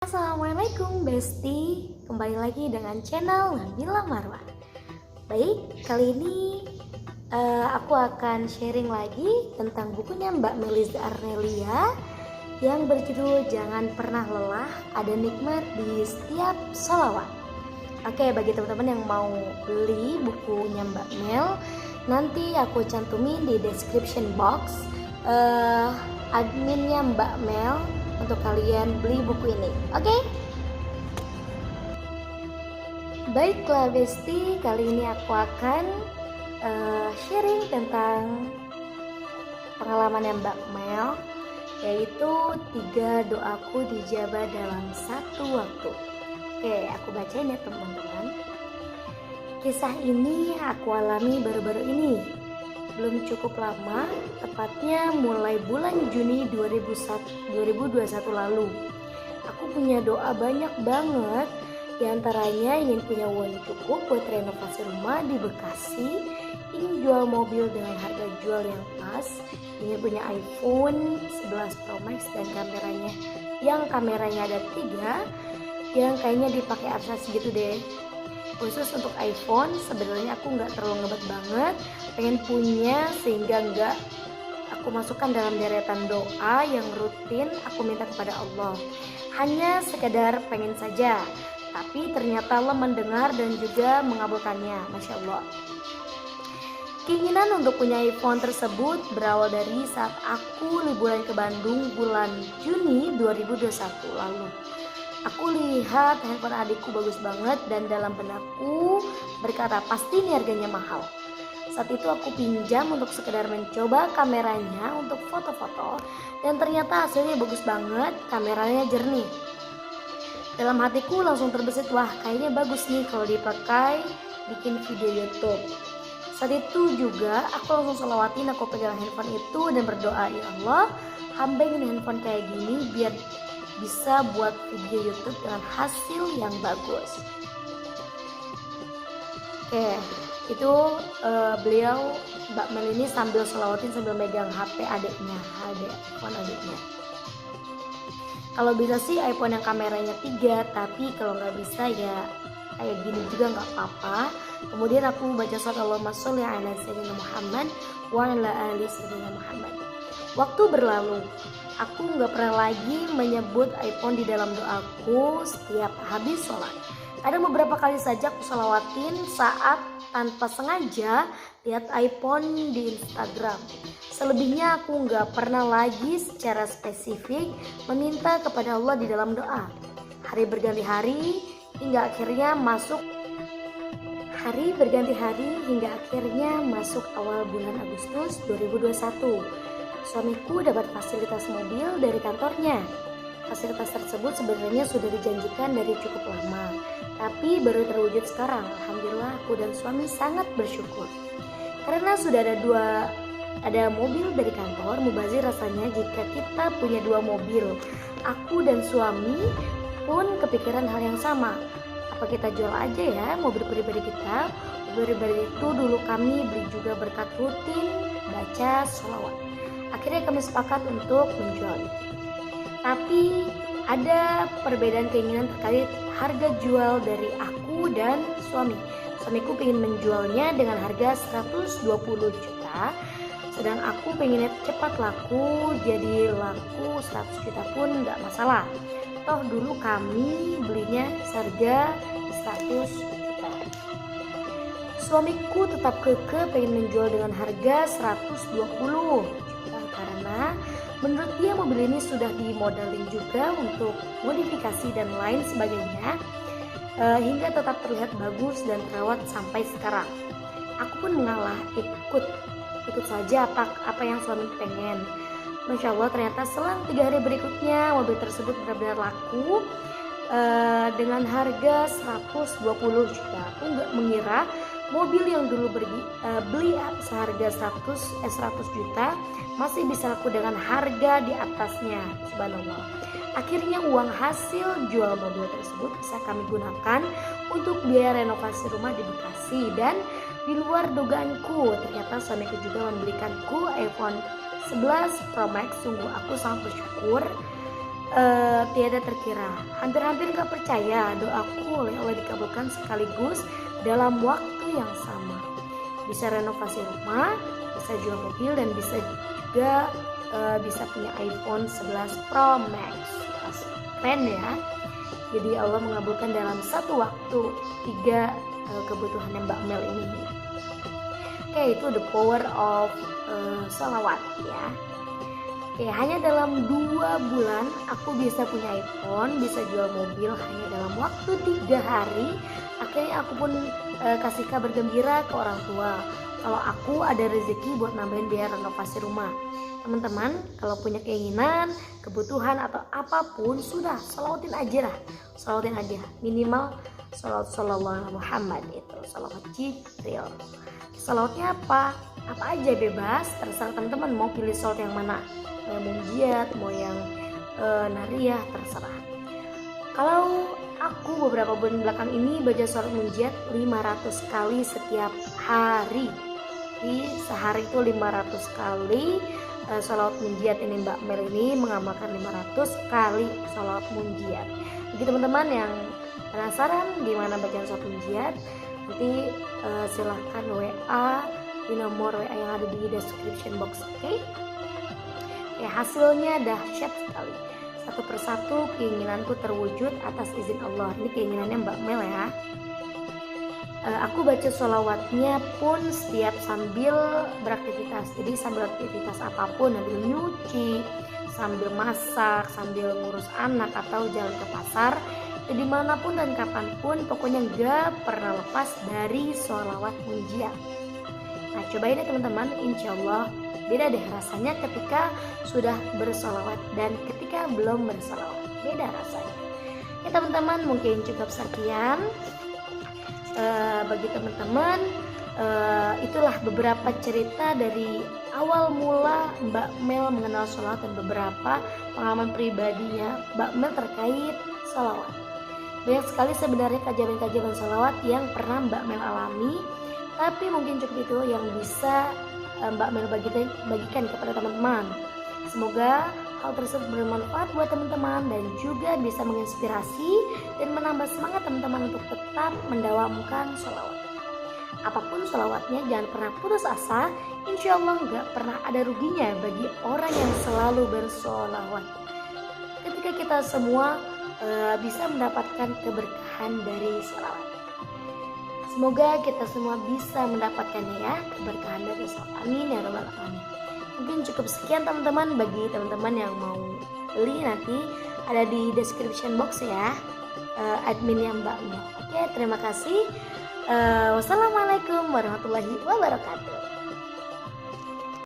Assalamualaikum Besti, kembali lagi dengan channel Nabila Marwan. Baik, kali ini aku akan sharing lagi tentang bukunya Mbak Melis Arnelia yang berjudul Jangan Pernah Lelah, Ada Nikmat di Setiap Sholawat. Oke, bagi teman-teman yang mau beli bukunya Mbak Mel, nanti aku cantumin di description box adminnya Mbak Mel untuk kalian beli buku ini. Oke? Baiklah Besti, kali ini aku akan sharing tentang pengalaman Mbak Mel, yaitu 3 doaku dijabah dalam satu waktu. Oke, aku bacain ya teman-teman. Kisah ini aku alami baru-baru ini, belum cukup lama, tepatnya mulai bulan Juni 2021 lalu. Aku punya doa banyak banget, diantaranya ingin punya uang cukup buat renovasi rumah di Bekasi, ingin jual mobil dengan harga jual yang pas, ingin punya iPhone 11 Pro Max dan kameranya ada 3, yang kayaknya dipakai arsa segitu deh. Khusus untuk iPhone sebenarnya aku nggak terlalu ngebet banget, pengen punya sehingga nggak aku masukkan dalam deretan doa yang rutin aku minta kepada Allah. Hanya sekedar pengen saja, tapi ternyata Allah mendengar dan juga mengabulkannya, Masya Allah. Keinginan untuk punya iPhone tersebut berawal dari saat aku liburan ke Bandung bulan Juni 2021 lalu. Aku lihat handphone adikku bagus banget dan dalam benakku berkata pasti ini harganya mahal. Saat itu aku pinjam untuk sekedar mencoba kameranya untuk foto-foto dan ternyata hasilnya bagus banget, kameranya jernih. Dalam hatiku langsung terbesit, wah kayaknya bagus nih kalau dipakai bikin video YouTube. Saat itu juga aku langsung selawatin, aku pegang handphone itu dan berdoa, ya Allah, hamba ingin handphone kayak gini biar bisa buat video YouTube dengan hasil yang bagus. Oke, itu beliau Mbak Mel ini sambil selawatin sambil megang HP adiknya, iPhone adiknya. Kalau bisa sih iPhone yang kameranya 3, tapi kalau nggak bisa ya kayak gini juga nggak apa-apa. Kemudian aku baca surat Allahumma sholli ala sayyidina Muhammad wa ala ali sayyidina Muhammad. Waktu berlalu, aku nggak pernah lagi menyebut iPhone di dalam doaku setiap habis sholat. Ada beberapa kali saja aku sholawatin saat tanpa sengaja lihat iPhone di Instagram. Selebihnya aku nggak pernah lagi secara spesifik meminta kepada Allah di dalam doa. Hari berganti hari hingga akhirnya masuk awal bulan Agustus 2021. Suamiku dapat fasilitas mobil dari kantornya. Fasilitas tersebut sebenarnya sudah dijanjikan dari cukup lama, tapi baru terwujud sekarang. Alhamdulillah aku dan suami sangat bersyukur. Karena sudah ada mobil dari kantor, mubazir rasanya jika kita punya 2 mobil. Aku dan suami pun kepikiran hal yang sama. Apa kita jual aja ya mobil pribadi kita? Mobil pribadi itu dulu kami beli juga berkat rutin baca sholawat. Akhirnya kami sepakat untuk menjual itu. Tapi ada perbedaan keinginan terkait harga jual dari aku dan suami. Suamiku ingin menjualnya dengan harga 120 juta, sedang aku pengennya cepat laku, jadi laku 100 juta pun nggak masalah. Toh dulu kami belinya seharga 100 juta. Suamiku tetap kekeh pengen menjual dengan harga 120 juta karena menurut dia mobil ini sudah dimodelin juga untuk modifikasi dan lain sebagainya, hingga tetap terlihat bagus dan terawat sampai sekarang. Aku pun mengalah, ikut saja apa yang suami pengen. Masya Allah, ternyata selang 3 hari berikutnya mobil tersebut benar-benar laku dengan harga 120 juta. Aku nggak mengira mobil yang dulu beli seharga 100 juta masih bisa laku dengan harga di atasnya. Subhanallah. Akhirnya uang hasil jual mobil tersebut bisa kami gunakan untuk biaya renovasi rumah di Bekasi. Dan di luar dugaanku, ternyata suamiku juga membelikanku iPhone 11 Pro Max. Sungguh aku sangat bersyukur tiada terkira. Hampir-hampir gak percaya doaku oleh Allah dikabulkan sekaligus dalam waktu yang sama. Bisa renovasi rumah, bisa jual mobil, dan bisa juga bisa punya iPhone 11 Pro Max. Keren ya. Jadi Allah mengabulkan dalam satu waktu 3 kebutuhan Mbak Mel ini. Oke, itu the power of sholawat ya. Oke, hanya dalam 2 bulan aku bisa punya iPhone, bisa jual mobil hanya dalam waktu 3 hari. Akhirnya aku pun kasih kabar gembira ke orang tua kalau aku ada rezeki buat nambahin biaya renovasi rumah. Teman-teman, kalau punya keinginan, kebutuhan atau apapun, sudah selawatin aja lah. Selawatin aja, minimal sallallahu Muhammad, itu salawat Jibril. Salawatnya apa? Apa aja bebas, terserah teman-teman mau pilih salawat yang mana. Mau yang munjiat, mau yang nariyah, terserah. Kalau aku beberapa bulan belakang ini baca salawat munjiat 500 kali setiap hari. Di sehari itu 500 kali salawat munjiat ini. Mbak Mel ini mengamalkan 500 kali salawat munjiat. Bagi teman-teman yang penasaran gimana bacaan salawat munjiat, nanti silahkan WA di nomor WA yang ada di description box. Oke? Ya, hasilnya dahsyat sekali. Satu persatu keinginanku terwujud atas izin Allah. Ini keinginannya Mbak Mel ya. Aku baca sholawatnya pun setiap sambil beraktivitas. Jadi sambil aktivitas apapun, sambil nyuci, sambil masak, sambil ngurus anak, atau jalan ke pasar, dimanapun dan kapanpun, pokoknya gak pernah lepas dari sholawat munjiat. Nah, cobain ya teman-teman, insya Allah beda deh rasanya ketika sudah bersolawat dan ketika belum bersolawat. Beda rasanya. Ya teman-teman, mungkin cukup sekian. Bagi teman-teman, itulah beberapa cerita dari awal mula Mbak Mel mengenal sholawat dan beberapa pengalaman pribadinya Mbak Mel terkait sholawat. Banyak sekali sebenarnya kajian-kajian sholawat yang pernah Mbak Mel alami, tapi mungkin cukup itu yang bisa Mbak Mel bagikan kepada teman-teman. Semoga hal tersebut bermanfaat buat teman-teman dan juga bisa menginspirasi dan menambah semangat teman-teman untuk tetap mendawamkan sholawat. Apapun sholawatnya, jangan pernah putus asa. Insya Allah gak pernah ada ruginya bagi orang yang selalu bersholawat. Ketika kita semua bisa mendapatkan keberkahan dari sholawat. Semoga kita semua bisa mendapatkannya ya, keberkahan dari sholawat. Amin ya rabbal alamin. Mungkin cukup sekian teman-teman. Bagi teman-teman yang mau beli, nanti ada di description box ya, adminnya Mbak Mel. Oke, terima kasih. Wassalamualaikum warahmatullahi wabarakatuh.